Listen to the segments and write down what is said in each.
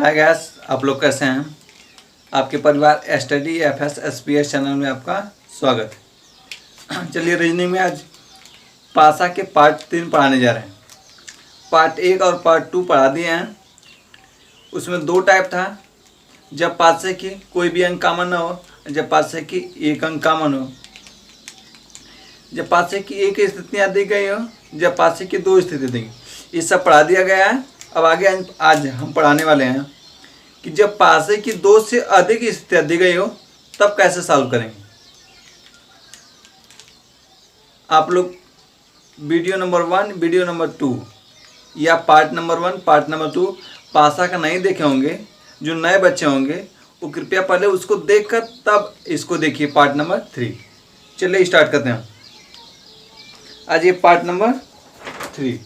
Hi guys, आप लोग कैसे हैं। आपके परिवार स्टडी एफएस एसपीएस चैनल में आपका स्वागत है। चलिए रीजनिंग में आज पासा के पार्ट 3 पढ़ाने जा रहे हैं। पार्ट 1 और पार्ट 2 पढ़ा दिए हैं। उसमें दो टाइप था, जब पासे की कोई भी अंक कॉमन ना हो, जब पासे की एक अंक कॉमन हो। जब पासे की एक स्थितियाँ दी गई हो, जब पासे की दो स्थिति दी, ये सब पढ़ा दिया गया है। अब आगे आज हम पढ़ाने वाले हैं कि जब पासे की दो से अधिक स्थितियाँ दी गई हो तब कैसे सॉल्व करेंगे। आप लोग वीडियो नंबर 1, वीडियो नंबर 2 या पार्ट नंबर 1, पार्ट नंबर 2 पासा का नहीं देखे होंगे। जो नए बच्चे होंगे वो कृपया पहले उसको देखकर तब इसको देखिए, पार्ट नंबर 3। चलिए स्टार्ट करते हैं। आज ये पार्ट नंबर 3।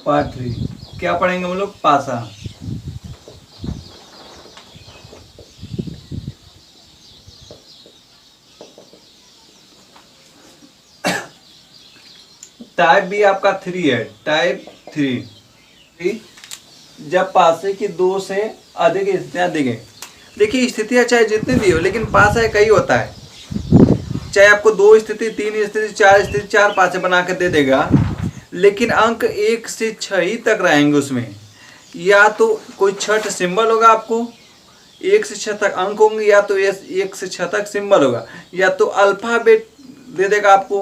पार्ट 3 क्या पढ़ेंगे हम लोग? पासा। टाइप भी आपका 3 है, टाइप 3। जब पासे की दो से अधिक स्थितियां दी गई। देखिए स्थितियां चाहे जितनी दी हो, लेकिन पासा एक ही होता है। चाहे आपको 2 स्थिति, 3 स्थिति, 4 स्थिति, 4 पासे बना के दे देगा, लेकिन अंक 1 से 6 ही तक रहेंगे उसमें। या तो कोई छठ सिंबल होगा, आपको 1 से 6 तक अंक होंगे, या तो 1 से 6 तक सिंबल होगा, या तो अल्फाबेट दे देगा आपको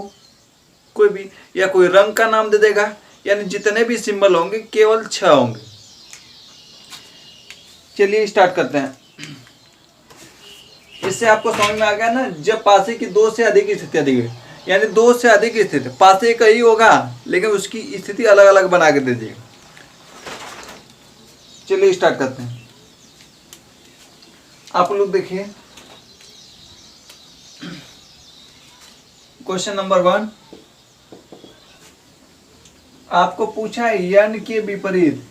कोई भी, या कोई रंग का नाम दे देगा। यानी जितने भी सिंबल होंगे केवल 6 होंगे। चलिए स्टार्ट करते हैं। इससे आपको समझ में आ गया ना, जब पासे की 2 से अधिक स्थितियां दी गई, यानी 2 से अधिक स्थिति, पासे का ही होगा लेकिन उसकी स्थिति अलग अलग बना के दे दी। चलिए स्टार्ट करते हैं। आप लोग देखिए क्वेश्चन नंबर 1। आपको पूछा है यन के विपरीत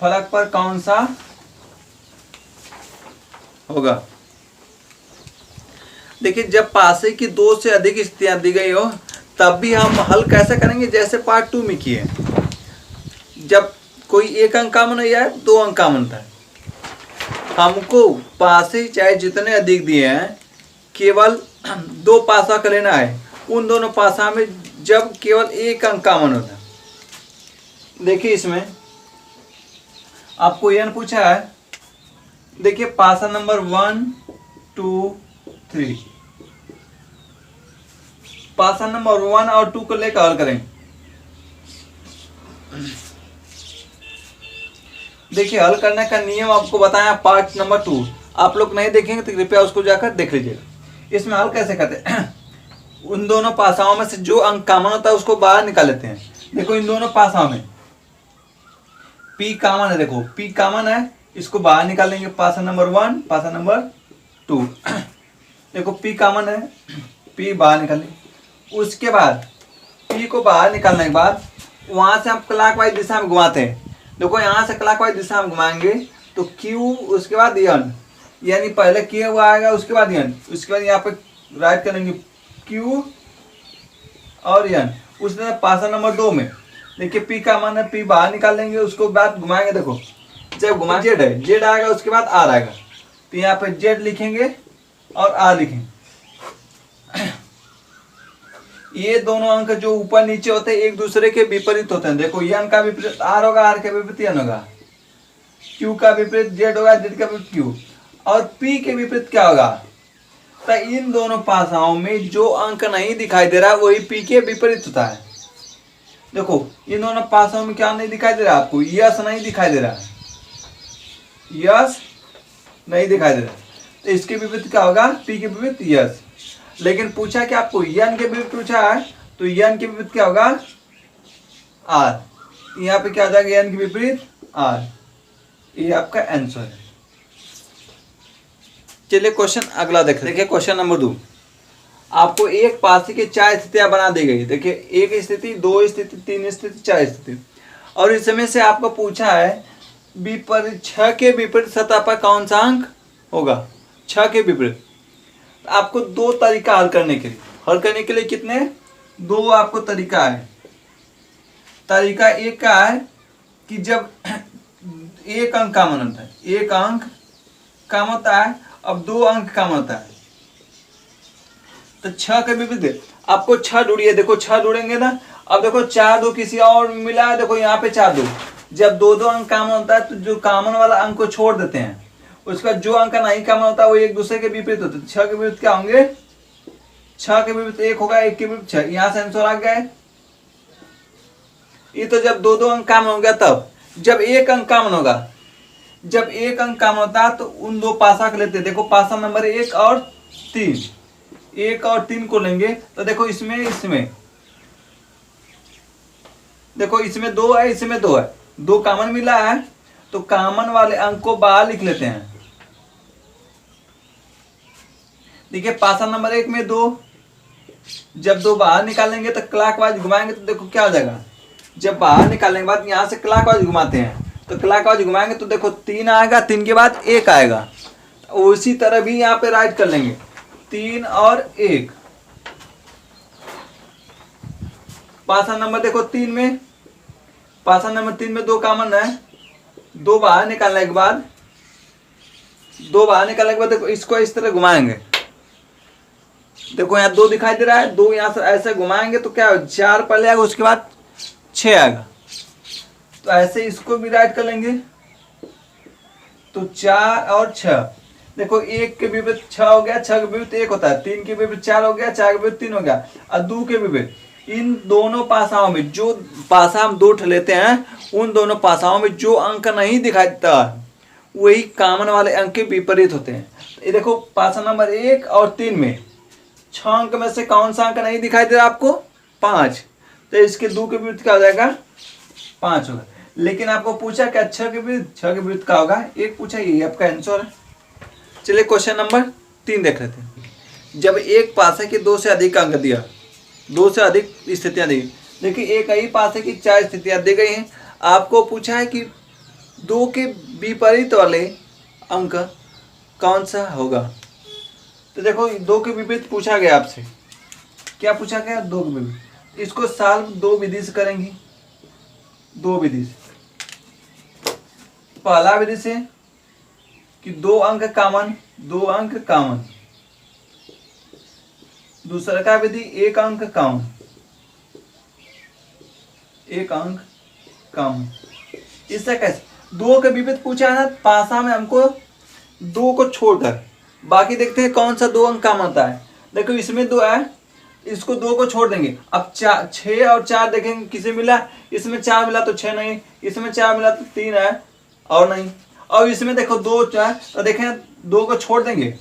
फलक पर कौन सा होगा। देखिए जब पासे की 2 से अधिक स्थितियां दी गई हो तब भी हम हल कैसे करेंगे, जैसे पार्ट 2 में किए। जब कोई एक अंक कॉमन हो या 2 अंक कॉमन था, हमको पासे चाहे जितने अधिक दिए हैं केवल 2 पासा का लेना है। उन दोनों पासा में जब केवल एक अंक कॉमन होता है। देखिए इसमें आपको यन पूछा है। देखिए पासा नंबर 1, 2, 3। पासा नंबर 1 और 2 को लेकर हल करें। देखिए हल करने का नियम आपको बताया पार्ट नंबर 2। आप लोग नहीं देखेंगे तो कृपया उसको जाकर देख लीजिएगा। इसमें हल कैसे करते हैं? उन दोनों पासाओं में से जो अंक कॉमन होता है उसको बाहर निकाल लेते हैं। देखो इन दोनों पासाओं में P कॉमन है। देखो P कॉमन है, इसको बाहर निकाल लेंगे। पासा नंबर 1, पासा नंबर 2। देखो P कॉमन है, P बाहर निकाल लेंगे। उसके बाद P को बाहर निकालने के बाद वहां से हम क्लॉकवाइज दिशा में घुमाते हैं। देखो यहाँ से क्लॉकवाइज दिशा में घुमाएंगे तो Q, उसके बाद N, यानी पहले Q हुआ आएगा, उसके बाद N, उसके बाद यहाँ पे राइट करेंगे Q और N। उसने पासा नंबर 2 में देखिए P का मान है, P बाहर निकाल लेंगे, उसको बाद घुमाएंगे। देखो जब घुमा जेड है, जेड आएगा, उसके बाद आर आएगा, तो यहाँ पे जेड लिखेंगे और आर लिखेंगे। ये दोनों अंक जो ऊपर नीचे होते हैं एक दूसरे के विपरीत होते हैं। देखो एन का विपरीत आर होगा, आर का विपरीत एन होगा, क्यू का विपरीत जेड होगा, जेड का विपरीत क्यू, और पी के विपरीत क्या होगा। तो इन दोनों पासाओं में जो अंक नहीं दिखाई दे रहा वही पी के विपरीत होता है। देखो इन दोनों पासाओं में क्या नहीं दिखाई दे रहा आपको? यस नहीं दिखाई दे रहा, यस नहीं दिखाई दे रहा, तो इसके विपरीत क्या होगा? पी के विपरीत यस। लेकिन पूछा कि आपको यन के विपरीत पूछा है, तो यन के विपरीत क्या होगा? आर। यहाँ पे क्या आ जाएगा? यन के विपरीत आर। ये आपका आंसर है। चलिए क्वेश्चन अगला देखिए क्वेश्चन नंबर 2। आपको एक पासे की 4 स्थितियां बना दी गई। देखिए 1 स्थिति, 2 स्थिति, 3 स्थिति, 4 स्थिति, और इस समय से आपको पूछा है विपरीत 6 के विपरीत सतह पर कौन सा अंक होगा। 6 के विपरीत आपको 2 तरीका हल करने के लिए। कितने? दो आपको तरीका है। तरीका एक क्या है कि जब एक अंक कॉमन होता है, एक अंक कॉमन होता है, अब दो अंक कॉमन होता है, तो छह के विपरीत आपको छह ढूंढिए। देखो छह ढूंढेंगे ना, अब देखो चार दो किसी और में मिला है, देखो यहाँ पे चार दो, जब दो दो अंक कॉमन होता है तो जो कॉमन वाला अंक को छोड़ देते हैं, उसका जो अंक नहीं कॉमन होता है वो एक दूसरे के विपरीत होते हैं। छह के विपरीत क्या होंगे, छह के विपरीत एक होगा, एक के विपरीत छह, यहां से आंसर आ गया है। ये तो जब दो दो अंक कॉमन हो गया, तब जब एक अंक कॉमन होगा, जब एक अंक कॉमन होता है तो उन दो पासा को लेते हैं। देखो पासा नंबर एक और तीन, एक और तीन को लेंगे तो देखो इसमें इसमें देखो इसमें दो है, इसमें दो है, दो कॉमन मिला है, तो कॉमन वाले अंक को बाहर लिख लेते हैं। देखिए पासा नंबर एक में दो, जब दो बाहर निकालेंगे तो क्लॉकवाइज घुमाएंगे तो देखो क्या हो जाएगा, जब बाहर निकालने के बाद यहां से क्लॉकवाइज घुमाते हैं तो क्लॉकवाइज घुमाएंगे तो देखो तीन आएगा, तीन के बाद एक आएगा। उसी तरह भी यहाँ पे राइट कर लेंगे, तीन और एक। पासा नंबर देखो तीन में, पासा नंबर तीन में दो कॉमन है, दो बाहर निकालने के बाद, दो बाहर निकालने के बाद देखो इसको इस तरह घुमाएंगे, देखो यहाँ दो दिखाई दे रहा है, दो यहाँ से ऐसे घुमाएंगे तो क्या हो, चार पहले आएगा, उसके बाद छह आएगा। तो ऐसे इसको भी राइट कर लेंगे, तो चार और छह, देखो एक के विपरीत छह हो गया, छह के विपरीत एक होता है, तीन के विपरीत चार हो गया, चार के विपरीत तीन हो गया, और दो के विपरीत। इन दोनों पासाओं में जो पासा हम दो लेते हैं, उन दोनों पासाओं में जो अंक नहीं दिखाई देता वही कॉमन वाले अंक के विपरीत होते हैं। ये देखो पासा नंबर एक और तीन में छह अंक में से कौन सा अंक नहीं दिखाई दे रहा आपको, पांच, तो इसके दो के विपरीत क्या हो जाएगा, पांच होगा। लेकिन आपको पूछा क्या छह के विपरीत, छह के विपरीत क्या होगा, एक पूछा, ये आपका आंसर है। चलिए क्वेश्चन नंबर 3 देख लेते हैं। जब एक पासे के दो से अधिक अंक दिया, दो से अधिक स्थितियां दी, देखिए एक ही पासे की चार स्थितियां दी गई हैं, आपको पूछा है कि दो के विपरीत वाले अंक कौन सा होगा। तो देखो दो के विपरीत पूछा गया आपसे, क्या पूछा गया, दो के विपरीत। इसको सॉल्व दो विधि से करेंगे, दो विधि से। पहला विधि से कि दो अंक कॉमन, दो अंक कॉमन। दूसरा का विधि एक अंक कॉमन, एक अंक कॉमन। इससे कैसे, दो के विपरीत पूछा है ना, पासा में हमको दो को छोड़कर बाकी देखते हैं कौन सा दो अंक कॉमन होता है। देखो इसमें दो है, इसको दो को छोड़ देंगे, अब चार, छह और चार देखेंगे किसे मिला, इसमें चार मिला तो छह नहीं, इसमें चार मिला तो तीन है और नहीं, और इसमें देखो दो चार, तो देखें दो को छोड़ देंगे,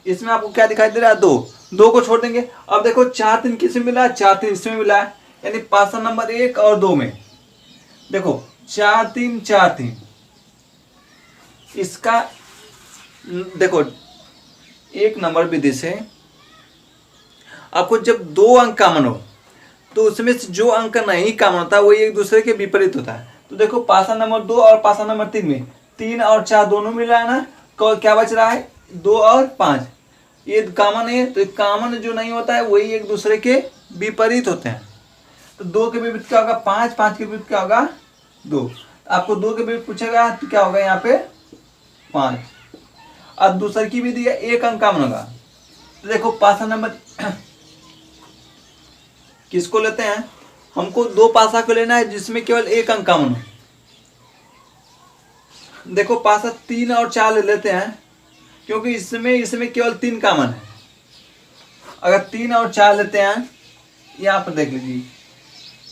इसमें आपको क्या दिखाई दे रहा है, दो, दो को छोड़ देंगे। अब देखो चार तीन किसे मिला, चार तीन इसमें मिला है, यानी पासा नंबर एक और दो में देखो चार तीन चार तीन। इसका देखो एक नंबर विधि से आपको जब दो अंक कॉमन हो तो उसमें से जो अंक नहीं कॉमन होता वही एक दूसरे के विपरीत होता है। तो देखो पासा नंबर दो और पासा नंबर तीन में तीन और चार दोनों मिल रहा है ना, क्या बच रहा है, दो और पांच, ये कॉमन है, तो कॉमन जो नहीं होता है वही एक दूसरे के विपरीत होते हैं। तो दो के विपरीत क्या होगा, पांच, पांच के विपरीत क्या होगा, दो। आपको दो के विपरीत पूछेगा तो क्या होगा यहाँ पे, पांच। और दूसरी की विधि है एक अंक कॉमन होगा। तो देखो पासा नंबर किसको लेते हैं, हमको दो पासा को लेना है जिसमें केवल एक अंक कॉमन हो। देखो पासा तीन और चार ले लेते हैं क्योंकि इसमें केवल तीन कॉमन है। अगर तीन और चार लेते हैं, यहाँ पर देख लीजिए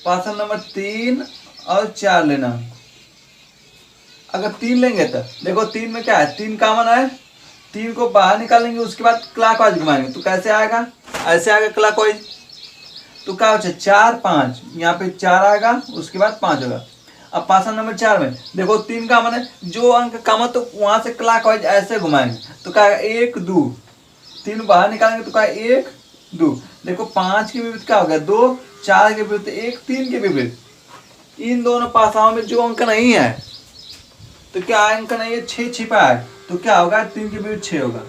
पासा नंबर तीन और चार लेना। अगर तीन लेंगे तो देखो तीन में क्या है, तीन कॉमन है, तीन को बाहर निकालेंगे, उसके बाद क्लॉकवाइज घुमाएंगे तो कैसे आएगा, ऐसे आएगा क्लॉकवाइज। तो क्या होता है, चार पाँच, यहाँ पे चार आएगा, उसके बाद पाँच होगा। अब पासा नंबर चार में देखो तीन कॉमन है, जो अंक कॉमन तो वहां से क्लॉकवाइज ऐसे घुमाएंगे तो क्या एक दो, तीन बाहर निकालेंगे तो क्या एक दो। देखो पांच के विपरीत क्या हो गया, दो, चार के विपरीत एक, तीन के विपरीत। इन दोनों पासाओं में जो अंक नहीं है तो क्या अंक नहीं है, छह छिपा है, तो क्या होगा, तीन के विपरीत छह होगा।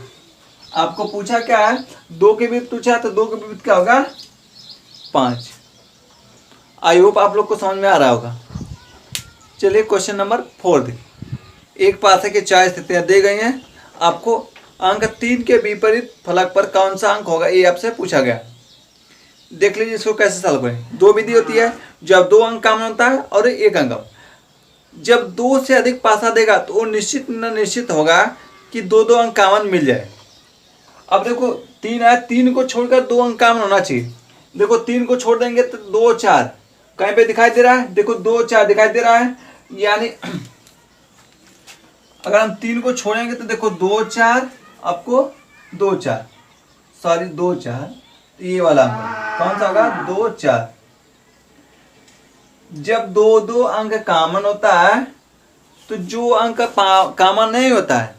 आपको पूछा क्या है, दो के विपरीत पूछा तो दो के विपरीत क्या होगा, 5। आई होप आप लोग को समझ में आ रहा होगा। चलिए क्वेश्चन नंबर 4 देखिए। एक पासे की 4 स्थितियां दी गई हैं, आपको अंक 3 के विपरीत फलक पर कौन सा अंक होगा ये आपसे पूछा गया। देख लीजिए इसको कैसे सॉल्व करें। दो विधि होती है, जब 2 अंक कॉमन होता है और 1 अंक। जब 2 से अधिक पासा देगा तो वो निश्चित न निश्चित होगा कि 2 अंक कॉमन मिल जाए। अब देखो 3 है, 3 को छोड़कर 2 अंक कॉमन होना चाहिए। देखो 3 को छोड़ देंगे तो 2 4 कहीं पे दिखाई दे रहा है, देखो 2 4 दिखाई दे रहा है, यानी अगर हम 3 को छोड़ेंगे तो देखो 2 4 आपको 2 4 सॉरी 2 4 ये वाला अंक कौन सा होगा 2 4। जब 2 अंक कॉमन होता है तो जो अंक कॉमन नहीं होता है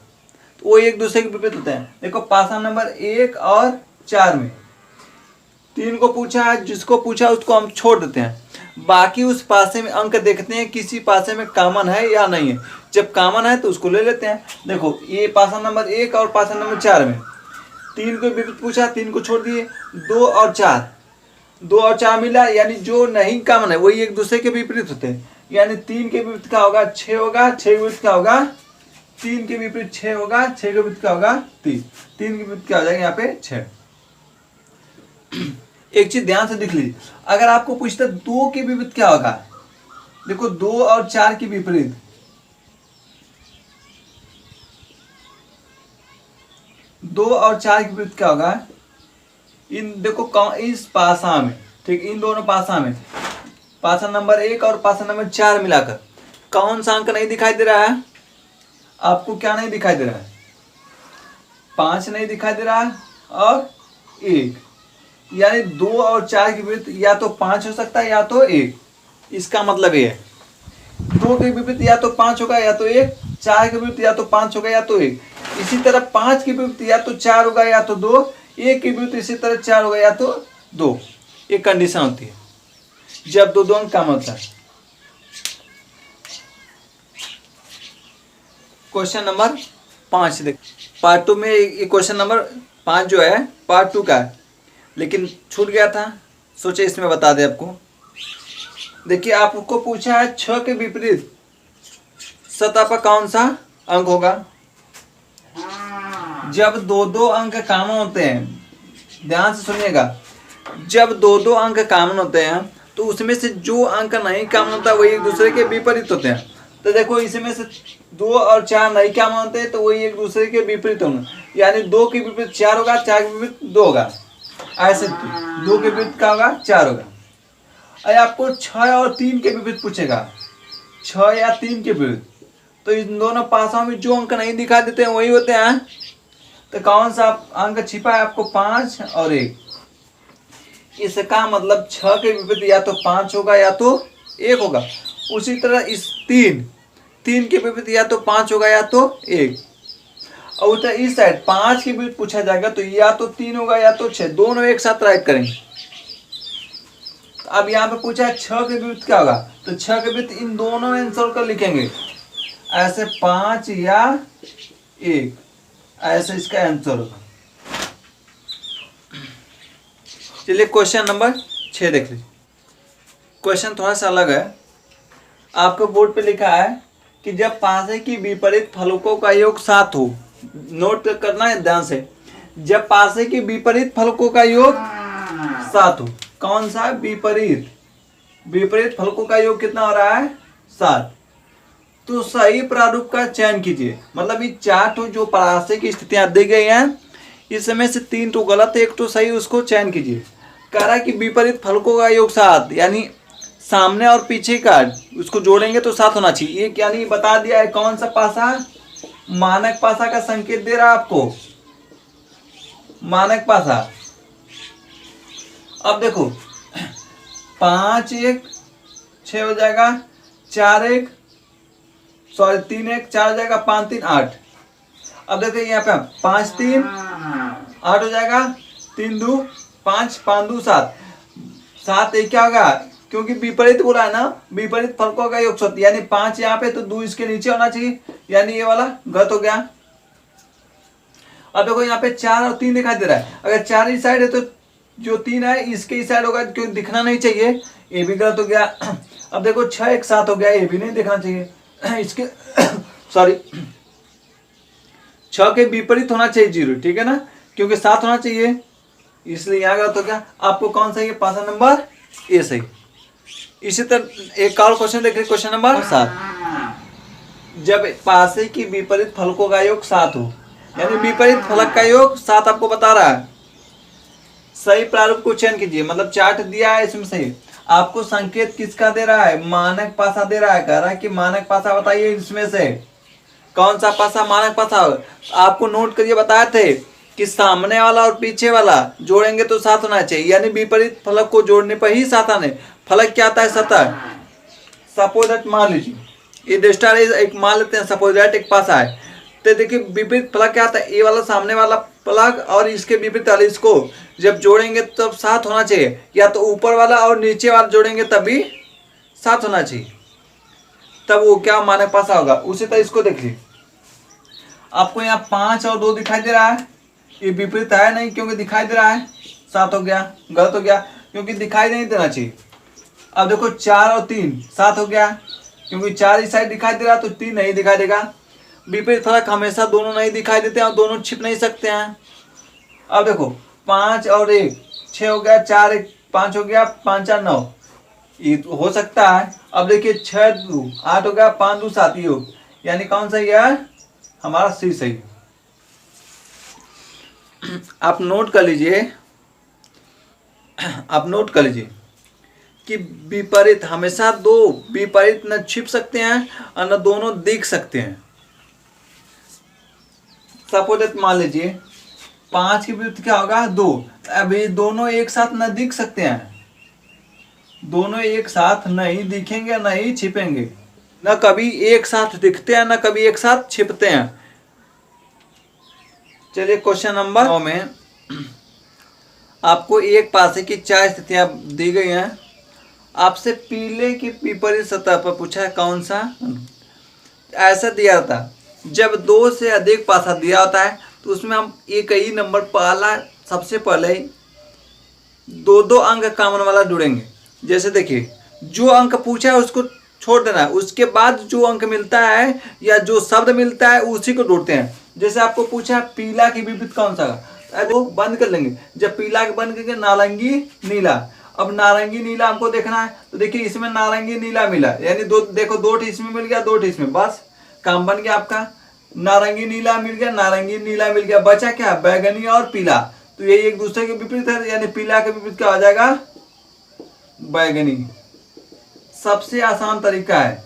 तो वो एक दूसरे के विपरीत होते हैं। देखो पासा नंबर 1 और 4 में 3 को पूछा है, जिसको पूछा उसको हम छोड़ देते हैं, बाकी उस पासे में अंक देखते हैं किसी पासे में कॉमन है या नहीं है। जब कॉमन है तो उसको ले लेते हैं। देखो ये पासा नंबर 1 और पासा नंबर 4 में 3 को विपरीत पूछा, 3 को छोड़ दिए, 2 और 4 मिला, यानी जो नहीं कॉमन है वही एक दूसरे के विपरीत होते हैं। यानी 3 के विपरीत क्या होगा 6 होगा, 6 के विपरीत क्या होगा 3 के विपरीत 6 होगा, 6 के विपरीत क्या होगा 3, 3 के विपरीत क्या हो जाएगा यहाँ पे 6। एक चीज ध्यान से देख लीजिए, अगर आपको पूछता 2 के विपरीत क्या होगा, देखो 2 और 4 के विपरीत, 2 और 4 के विपरीत क्या होगा, इन देखो इस पासा में, ठीक, इन दोनों पासा में पासा नंबर 1 और पासा नंबर 4 मिलाकर कौन सा अंक नहीं दिखाई दे रहा है आपको? क्या नहीं दिखाई दे रहा है? 5 नहीं दिखाई दे रहा है और 1, यानी 2 और 4 के विपरीत या तो 5 हो सकता है या तो 1। इसका मतलब ये है 2 के विपरीत या तो 5 होगा या तो 1, 4 के विपरीत या तो 5 होगा या तो 1। इसी तरह 5 के विपरीत या तो 4 होगा या तो 2, 1 के विपरीत इसी तरह 4 होगा या तो 2। एक कंडीशन होती है जब 2 अंक कम होता है। क्वेश्चन नंबर 5 देख, पार्ट 2 में ये क्वेश्चन नंबर 5 जो है पार्ट 2 का है, लेकिन छूट गया था, सोचे इसमें बता दे आपको। देखिए आपको पूछा है 6 के विपरीत सतह पर कौन सा अंक होगा। जब 2 अंक कॉमन होते हैं, ध्यान से सुनिएगा, जब 2 अंक कॉमन होते हैं तो उसमें से जो अंक नहीं कॉमन होता वही एक दूसरे के विपरीत होते हैं। तो देखो इसमें से 2 और 4 नहीं कॉमन होते हैं तो वही एक दूसरे के विपरीत होंगे, यानी 2 के विपरीत 4 होगा, 4 के विपरीत 2 होगा, ऐसे 2 के विपरीत क्या होगा 4 होगा। अरे आपको 6 और 3 के विपरीत पूछेगा, 6 या 3 के विपरीत, तो इन दोनों पासाओं में जो अंक नहीं दिखा देते हैं वही होते हैं। तो कौन सा अंक छिपा है आपको 5 और 1। इसका मतलब 6 के विपरीत या तो 5 होगा या तो 1 होगा। उसी तरह इस 3 के विपरीत या तो 5 होगा या तो 1। और उधर इस साइड 5 के विपरीत पूछा जाएगा तो या तो 3 होगा या तो 6, दोनों एक साथ राइट करेंगे। अब यहाँ पे पूछा है 6 के विपरीत क्या होगा, तो 6 के विपरीत इन दोनों में आंसर कर लिखेंगे, ऐसे 5 या 1, ऐसे इसका आंसर होगा। चलिए क्वेश्चन नंबर 6 देख लीजिए। क्वेश्चन थोड़ा सा अलग है। आपको बोर्ड पे लिखा है कि जब पासे की विपरीत फलकों का योग 7 हो, नोट करना है ध्यान से, जब पासे की विपरीत फलकों का योग 7 हो, कौन सा विपरीत फलकों का योग कितना हो रहा है 7, तो सही प्रारूप का चयन कीजिए। मतलब ये 4 जो पासे की स्थितियां दी गई हैं इसमें से 3 तो गलत है, 1 तो सही, उसको चयन कीजिए। कह रहा है कि विपरीत फलकों का योग 7, यानी सामने और पीछे का उसको जोड़ेंगे तो 7 होना चाहिए। ये यानी बता दिया है कौन सा पासा, मानक पासा का संकेत दे रहा है आपको, मानक पासा। अब देखो 5 1 6 हो जाएगा, 4 1 सॉरी 3 1 4 हो जाएगा, 5 3 8। अब देखो यहाँ पे 5 3 8 हो जाएगा, 3 2 5 5 2 7, 7 1 क्या होगा, क्योंकि विपरीत बोला है ना, विपरीत फलकों का योग 7, यानी 5 यहाँ पे तो 2 इसके नीचे होना चाहिए, यानी ये वाला गलत हो गया। अब देखो यहाँ पे 4 और 3 दिखाई दे रहा है, अगर 4 इस साइड है तो जो 3 है इसके इस साइड होगा, क्यों दिखना नहीं चाहिए, ये भी गलत हो गया। अब देखो 6 एक साथ हो गया, ये भी नहीं दिखना चाहिए। इसके सॉरी 6 के विपरीत होना चाहिए 0, ठीक है ना, क्योंकि 7 होना चाहिए, इसलिए यहाँ गलत हो गया। आपको कौन सा ये पासा नंबर ए सही। इसी तरह एक और क्वेश्चन देख रहे, क्वेश्चन नंबर 7। जब पासे की विपरीत फलकों का योग 7 हो, यानी विपरीत फलक का योग 7 आपको बता रहा है, सही प्रारूप को चयन कीजिए। मतलब चार्ट दिया है इसमें सही, आपको संकेत किसका दे रहा है, मानक पासा दे रहा है, कह रहा है कि मानक पासा बताइए इसमें से कौन सा पासा मानक पासा हो। आपको नोट करिए, बताए थे कि सामने वाला और पीछे वाला जोड़ेंगे तो 7 होना चाहिए, यानी विपरीत फलक को जोड़ने पर ही 7 आने। फलक क्या आता है, 7। सपोज दैट मान लीजिए ये डेस्टार एक मान लेते हैं, सपोज दैट एक पासा है, तो देखिए विपरीत फलक क्या आता है, ए वाला सामने वाला फलक और इसके विपरीत वाले इसको जब जोड़ेंगे तब 7 होना चाहिए, या तो ऊपर वाला और नीचे वाला जोड़ेंगे तब भी 7 होना चाहिए, तब वो क्या मानक पासा होगा। उसी तरह इसको देखिए, आपको यहाँ 5 और 2 दिखाई दे रहा है, ये विपरीत है नहीं क्योंकि दिखाई दे रहा है, 7 हो गया, गलत हो गया क्योंकि दिखाई नहीं देना चाहिए। अब देखो 4 और 3 7 हो गया, क्योंकि 4 इस साइड दिखाई दे रहा तो 3 नहीं दिखाई देगा। विपरीत फलक हमेशा दोनों नहीं दिखाई देते हैं और दोनों छिप नहीं सकते हैं। अब देखो 5 और 1 6 हो गया, 4 1 5 हो गया, 5 4 9, ये तो हो सकता है। अब देखिए 6 2 8 हो गया, 5 2 7, ये हो, यानी कौन सही है, हमारा सी सही। आप नोट कर लीजिए, आप नोट कर लीजिए कि विपरीत हमेशा दो विपरीत न छिप सकते हैं और न दोनों दिख सकते हैं। सपोज मान लीजिए 5 के विपरीत क्या होगा, 2। अभी दोनों एक साथ न दिख सकते हैं, दोनों एक साथ नहीं दिखेंगे, नहीं छिपेंगे, न कभी एक साथ दिखते हैं न कभी एक साथ छिपते हैं। चलिए क्वेश्चन नंबर 9 में आपको एक पासे की 4 स्थितियां दी गई हैं, आपसे पीले की विपरीत सतह पर पूछा है कौन सा। ऐसा दिया था, जब 2 से अधिक पासा दिया होता है तो उसमें हम एक ही नंबर पहला सबसे पहले 2 अंक कॉमन वाला जुड़ेंगे। जैसे देखिए जो अंक पूछा है उसको छोड़ देना है, उसके बाद जो अंक मिलता है या जो शब्द मिलता है उसी को जोड़ते हैं। जैसे आपको पूछा पीला की विपरीत कौन सा, तो बंद कर लेंगे, जब पीला के बंद करके नारंगी नीला। अब नारंगी नीला हमको देखना है, तो देखिए इसमें नारंगी नीला मिला, यानी दो, देखो 2 इसमें मिल गया, 2 इसमें, बस काम बन गया आपका। नारंगी नीला मिल गया, नारंगी नीला मिल गया, बचा क्या, बैगनी और पीला, तो ये एक दूसरे के विपरीत है, यानी पीला के विपरीत क्या आ जाएगा, बैगनी। सबसे आसान तरीका है,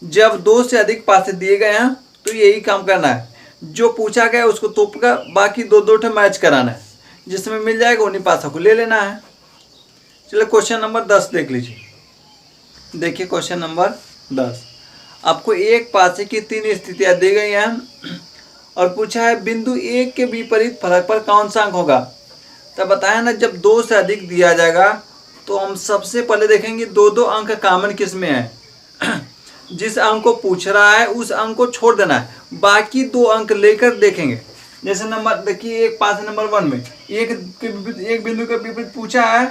जब 2 से अधिक पासे दिए गए हैं तो यही काम करना है, जो पूछा गया उसको तोप कर बाकी 2 मैच कराना है, जिसमें मिल जाएगा उन्हीं पासों को ले लेना है। चलिए क्वेश्चन नंबर 10 देख लीजिए। देखिए क्वेश्चन नंबर 10, आपको एक पासे की 3 स्थितियां दी गई हैं और पूछा है बिंदु 1 के विपरीत फलक पर कौन सा अंक होगा। तब बताया ना, जब 2 से अधिक दिया जाएगा तो हम सबसे पहले देखेंगे 2 अंक कॉमन किस में है। जिस अंक को पूछ रहा है उस अंक को छोड़ देना है, बाकी 2 अंक लेकर देखेंगे। जैसे नंबर देखिए एक पास नंबर 1 में एक बिंदु के विपरीत पूछा है,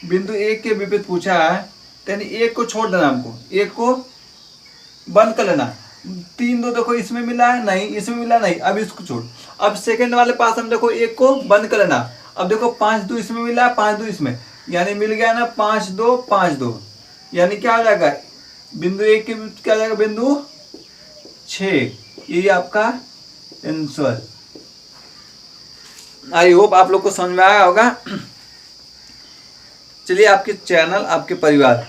बिंदु 1 के विपरीत पूछा है, यानी 1 को छोड़ देना, हमको 1 को बंद कर लेना। 3 2 देखो इसमें मिला है नहीं, इसमें मिला नहीं, अब इसको छोड़। अब सेकंड वाले पास हम देखो 1 को बंद कर लेना। अब देखो 5 2 इसमें मिला है, 5 2 इसमें, यानी मिल गया ना 5 2 5 2, यानी क्या हो जाएगा, बिंदु 1 के क्या हो जाएगा, बिंदु 6। यही आपका आंसर। आई होप आप लोग को समझ में आया होगा। चलिए आपके चैनल आपके परिवार,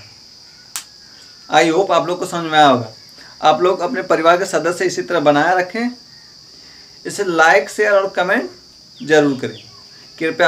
आई होप आप लोग को समझ में आया होगा। आप लोग अपने परिवार के सदस्य इसी तरह बनाए रखें, इसे लाइक शेयर और कमेंट जरूर करें कृपया।